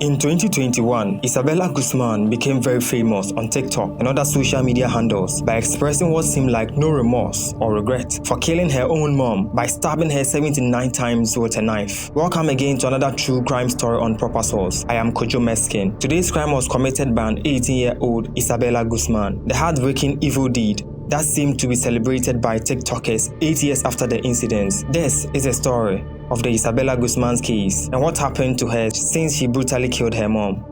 In 2021, Isabella Guzman became very famous on TikTok and other social media handles by expressing what seemed like no remorse or regret for killing her own mom by stabbing her 79 times with a knife. Welcome again to another true crime story on Propa Source. I am Kojo Meskin. Today's crime was committed by an 18-year-old Isabella Guzman. The heartbreaking evil deed that seemed to be celebrated by TikTokers 8 years after the incidents. This is a story of the Isabella Guzman's case and what happened to her since she brutally killed her mom.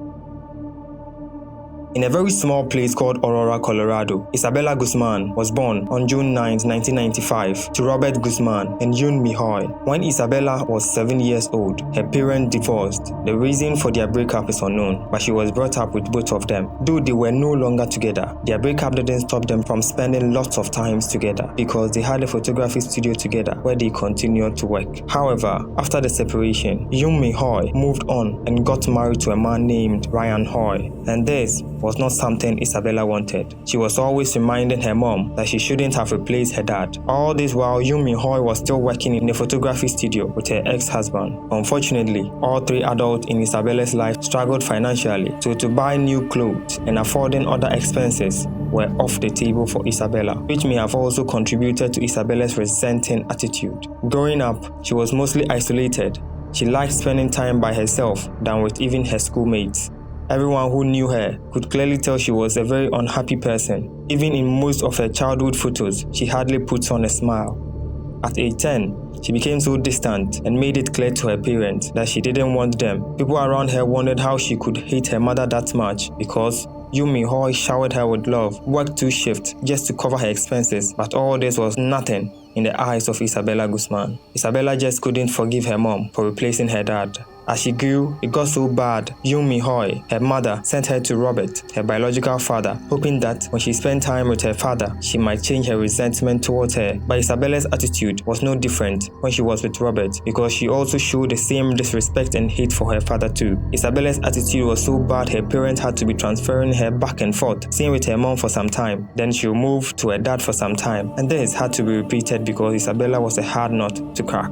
In a very small place called Aurora, Colorado, Isabella Guzman was born on June 9, 1995 to Robert Guzman and Yun Mihoy. When Isabella was 7 years old, her parents divorced. The reason for their breakup is unknown, but she was brought up with both of them. Though they were no longer together, their breakup didn't stop them from spending lots of times together because they had a photography studio together where they continued to work. However, after the separation, Yun Mihoy moved on and got married to a man named Ryan Hoy, and this was not something Isabella wanted. She was always reminding her mom that she shouldn't have replaced her dad. All this while Yun Mihoy was still working in a photography studio with her ex-husband. Unfortunately, all three adults in Isabella's life struggled financially, so to buy new clothes and affording other expenses were off the table for Isabella, which may have also contributed to Isabella's resenting attitude. Growing up, she was mostly isolated. She liked spending time by herself than with even her schoolmates. Everyone who knew her could clearly tell she was a very unhappy person. Even in most of her childhood photos, she hardly puts on a smile. At age 10, she became so distant and made it clear to her parents that she didn't want them. People around her wondered how she could hate her mother that much because Yun Mihoy showered her with love, worked 2 shifts just to cover her expenses, but all this was nothing in the eyes of Isabella Guzman. Isabella just couldn't forgive her mom for replacing her dad. As she grew, it got so bad, Yun Mihoy, her mother, sent her to Robert, her biological father, hoping that when she spent time with her father, she might change her resentment towards her. But Isabella's attitude was no different when she was with Robert because she also showed the same disrespect and hate for her father too. Isabella's attitude was so bad her parents had to be transferring her back and forth, staying with her mom for some time. Then she'll move to her dad for some time, and this had to be repeated because Isabella was a hard nut to crack.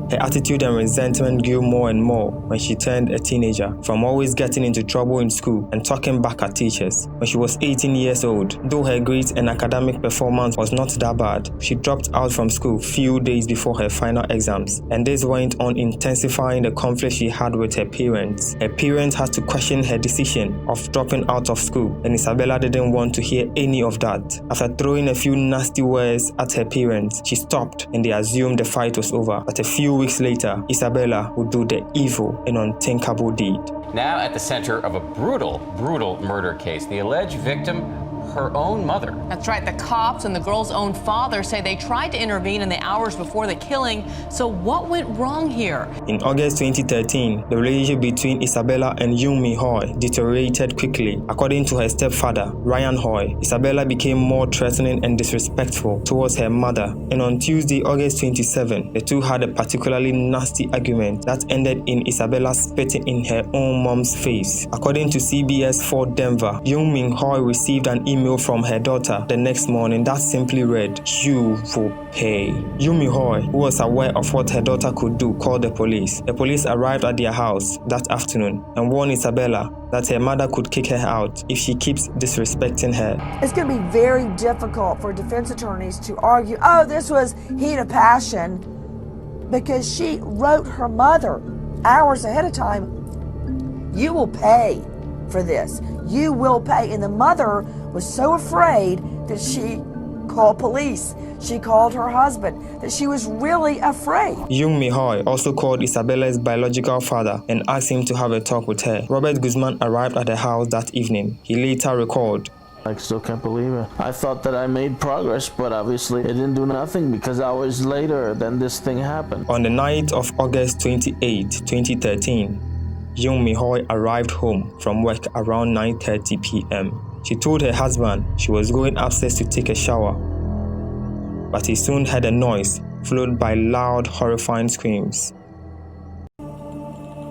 Her attitude and resentment grew more and more when she turned a teenager, from always getting into trouble in school and talking back at teachers. When she was 18 years old, though her grades and academic performance was not that bad, she dropped out from school few days before her final exams, and this went on intensifying the conflict she had with her parents. Her parents had to question her decision of dropping out of school, and Isabella didn't want to hear any of that. After throwing a few nasty words at her parents, she stopped and they assumed the fight was over. But a few weeks later, Isabella would do the evil and unthinkable deed. Now at the center of a brutal murder case, the alleged victim, her own mother. That's right. The cops and the girl's own father say they tried to intervene in the hours before the killing. So what went wrong here? In August 2013, the relationship between Isabella and Yun Mihoy deteriorated quickly. According to her stepfather, Ryan Hoy, Isabella became more threatening and disrespectful towards her mother. And on Tuesday, August 27, the two had a particularly nasty argument that ended in Isabella spitting in her own mom's face. According to CBS 4 Denver, Yun Mihoy received an email from her daughter the next morning that simply read, "You will pay." Yun Mihoy, who was aware of what her daughter could do, called the police. The police arrived at their house that afternoon and warned Isabella that her mother could kick her out if she keeps disrespecting her. It's going to be very difficult for defense attorneys to argue, oh, this was heat of passion, because she wrote her mother hours ahead of time, "You will pay for this. You will pay." And the mother was so afraid that she called police. She called her husband, that she was really afraid. Yun Mihoy also called Isabella's biological father and asked him to have a talk with her. Robert Guzman arrived at the house that evening. He later recalled, "I still can't believe it. I thought that I made progress, but obviously it didn't do nothing because hours later then this thing happened." On the night of August 28, 2013, Yun Mihoy arrived home from work around 9:30 p.m. She told her husband she was going upstairs to take a shower, but he soon heard a noise followed by loud, horrifying screams.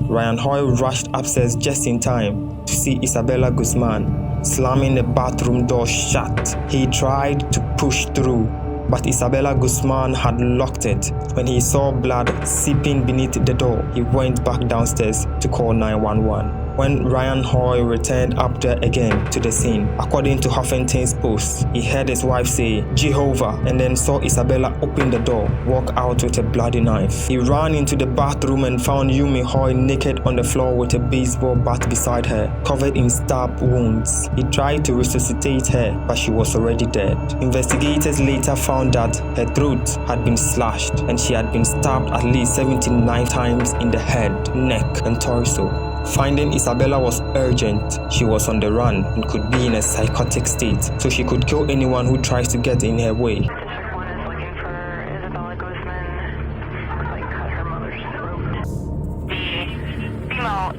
Ryan Hoy rushed upstairs just in time to see Isabella Guzman slamming the bathroom door shut. He tried to push through, but Isabella Guzman had locked it. When he saw blood seeping beneath the door, he went back downstairs to call 911. When Ryan Hoy returned up there again to the scene, according to Huffington's Post, he heard his wife say, "Jehovah," and then saw Isabella open the door, walk out with a bloody knife. He ran into the bathroom and found Yumi Hoy naked on the floor with a baseball bat beside her, covered in stab wounds. He tried to resuscitate her, but she was already dead. Investigators later found that her throat had been slashed and she had been stabbed at least 79 times in the head, neck, and torso. Finding Isabella was urgent. She was on the run and could be in a psychotic state, so she could kill anyone who tries to get in her way. District 1 is looking for Isabella Guzman. Like cut her mother's throat. The female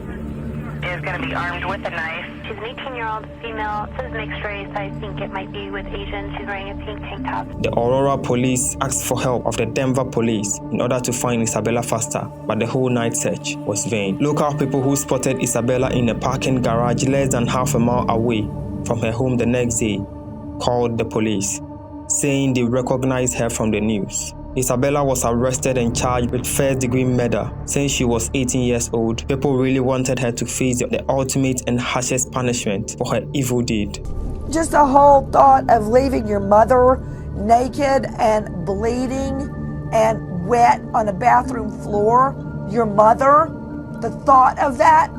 is going to be armed with a knife. She's an 18-year-old female. It says mixed race. I think it might be with Asian. She's wearing a pink tank top. The Aurora police asked for help of the Denver police in order to find Isabella faster, but the whole night search was vain. Local people who spotted Isabella in a parking garage less than half a mile away from her home the next day called the police, saying they recognized her from the news. Isabella was arrested and charged with first-degree murder. Since she was 18 years old, people really wanted her to face the ultimate and harshest punishment for her evil deed. Just the whole thought of leaving your mother naked and bleeding and wet on a bathroom floor, your mother, the thought of that,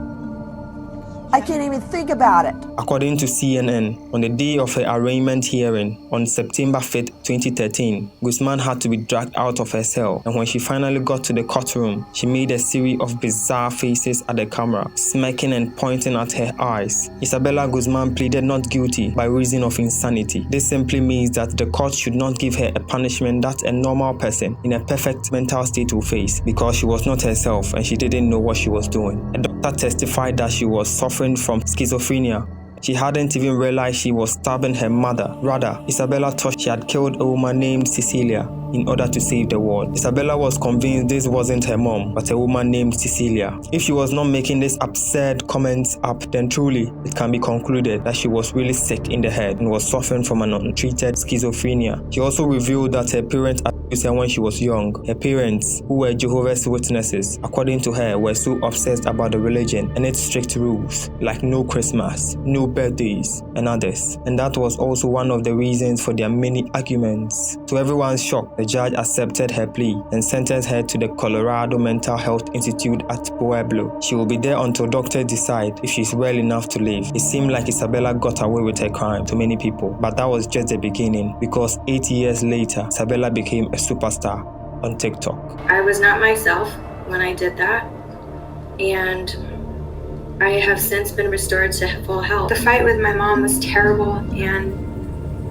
I can't even think about it. According to CNN, on the day of her arraignment hearing on September 5, 2013, Guzman had to be dragged out of her cell, and when she finally got to the courtroom, she made a series of bizarre faces at the camera, smirking and pointing at her eyes. Isabella Guzman pleaded not guilty by reason of insanity. This simply means that the court should not give her a punishment that a normal person in a perfect mental state will face, because she was not herself and she didn't know what she was doing. A doctor testified that she was suffering from schizophrenia. She hadn't even realized she was stabbing her mother. Rather, Isabella thought she had killed a woman named Cecilia in order to save the world. Isabella was convinced this wasn't her mom, but a woman named Cecilia. If she was not making these absurd comments up, then truly it can be concluded that she was really sick in the head and was suffering from an untreated schizophrenia. She also revealed that her parents abused her when she was young. Her parents, who were Jehovah's Witnesses, according to her, were so obsessed about the religion and its strict rules, like no Christmas, no birthdays, and others. And that was also one of the reasons for their many arguments. To everyone's shock, the judge accepted her plea and sentenced her to the Colorado Mental Health Institute at Pueblo. She will be there until doctors decide if she's well enough to live. It seemed like Isabella got away with her crime to many people, but that was just the beginning, because 8 years later, Isabella became a superstar on TikTok. I was not myself when I did that, and I have since been restored to full health. The fight with my mom was terrible, and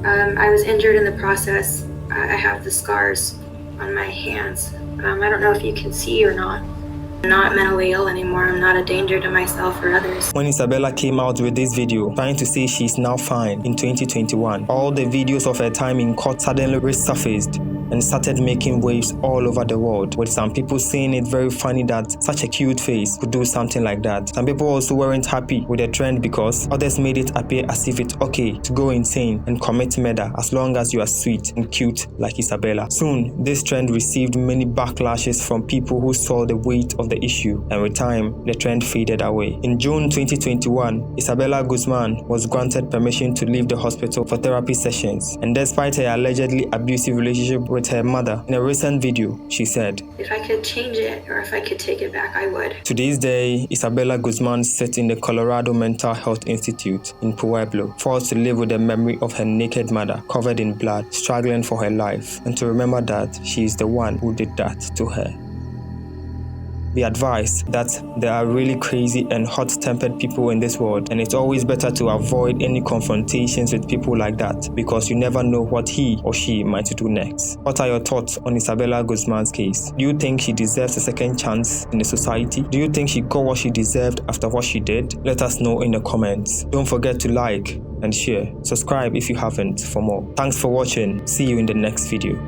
I was injured in the process. I have the scars on my hands. I don't know if you can see or not. I'm not mentally ill anymore. I'm not a danger to myself or others. When Isabella came out with this video trying to say she's now fine in 2021, all the videos of her time in court suddenly resurfaced and started making waves all over the world, with some people saying it very funny that such a cute face could do something like that. Some people also weren't happy with the trend because others made it appear as if it's okay to go insane and commit murder as long as you are sweet and cute like Isabella. Soon, this trend received many backlashes from people who saw the weight of the issue, and with time, the trend faded away. In June 2021, Isabella Guzman was granted permission to leave the hospital for therapy sessions, and despite her allegedly abusive relationship with her mother, in a recent video, she said, "If I could change it or if I could take it back, I would." To this day, Isabella Guzman sits in the Colorado Mental Health Institute in Pueblo, forced to live with the memory of her naked mother, covered in blood, struggling for her life, and to remember that she is the one who did that to her. Be advised that there are really crazy and hot-tempered people in this world, and it's always better to avoid any confrontations with people like that, because you never know what he or she might do next. What are your thoughts on Isabella Guzman's case? Do you think she deserves a second chance in the society? Do you think she got what she deserved after what she did? Let us know in the comments. Don't forget to like and share. Subscribe if you haven't for more. Thanks for watching. See you in the next video.